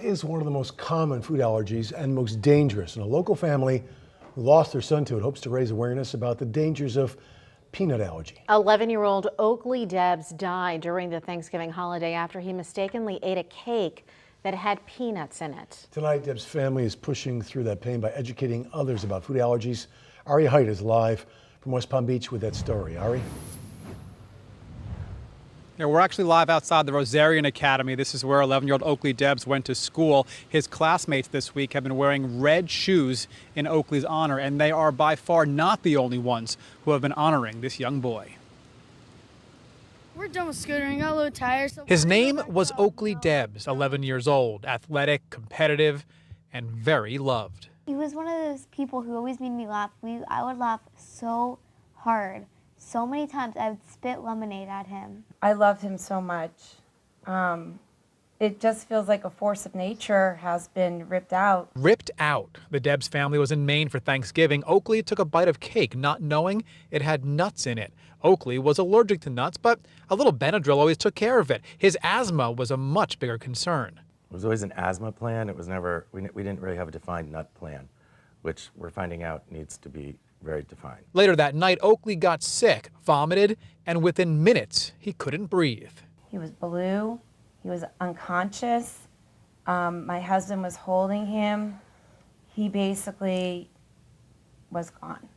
is one of the most common food allergies and most dangerous. And a local family who lost their son to it hopes to raise awareness about the dangers of peanut allergy. 11-year-old Oakley Debs died during the Thanksgiving holiday after he mistakenly ate a cake that had peanuts in it. Tonight, Deb's family is pushing through that pain by educating others about food allergies. Ari Height is live from West Palm Beach with that story. Ari? Yeah, we're actually live outside the Rosarian Academy. This is where 11-year-old Oakley Debs went to school. His classmates this week have been wearing red shoes in Oakley's honor, and they are by far not the only ones who have been honoring this young boy. We're done with scootering, got a little tired. So His name was Oakley Debs, 11 years old, athletic, competitive, and very loved. He was one of those people who always made me laugh. I would laugh so hard. So many times I would spit lemonade at him. I loved him so much. It just feels like a force of nature has been ripped out. Ripped out. The Debs family was in Maine for Thanksgiving. Oakley took a bite of cake, not knowing it had nuts in it. Oakley was allergic to nuts, but a little Benadryl always took care of it. His asthma was a much bigger concern. It was always an asthma plan. It was never, we didn't really have a defined nut plan, which we're finding out needs to be very defined. Later that night, Oakley got sick, vomited, and within minutes, he couldn't breathe. He was blue. He was unconscious. My husband was holding him. He basically was gone.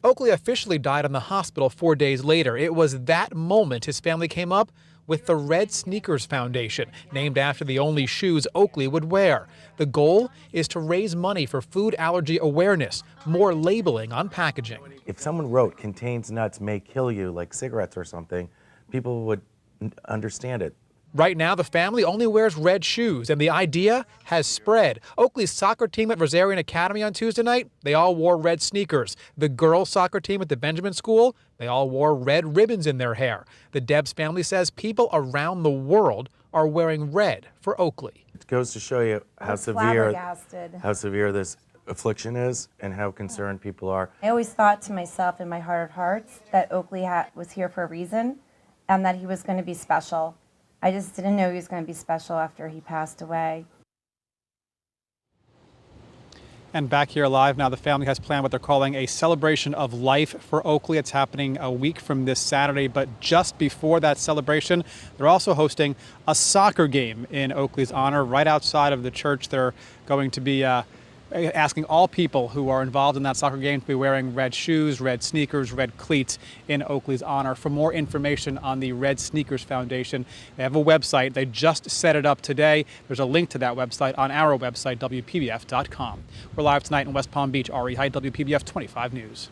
Oakley officially died in the hospital 4 days later. It was that moment his family came up with the Red Sneakers Foundation, named after the only shoes Oakley would wear. The goal is to raise money for food allergy awareness, more labeling on packaging. If someone wrote contains nuts may kill you, like cigarettes or something, people would understand it. Right now, the family only wears red shoes, and the idea has spread. Oakley's soccer team at Rosarian Academy on Tuesday night, they all wore red sneakers. The girls' soccer team at the Benjamin School, they all wore red ribbons in their hair. The Debs family says people around the world are wearing red for Oakley. It goes to show you how severe this affliction is and how concerned people are. I always thought to myself in my heart of hearts that Oakley was here for a reason and that he was going to be special. I just didn't know he was going to be special after he passed away. And back here live now, the family has planned what they're calling a celebration of life for Oakley. It's happening a week from this Saturday, but just before that celebration, they're also hosting a soccer game in Oakley's honor right outside of the church. They're going to be asking all people who are involved in that soccer game to be wearing red shoes, red sneakers, red cleats in Oakley's honor. For more information on the Red Sneakers Foundation, they have a website. They just set it up today. There's a link to that website on our website, WPBF.com. We're live tonight in West Palm Beach. Ari Height, WPBF 25 News.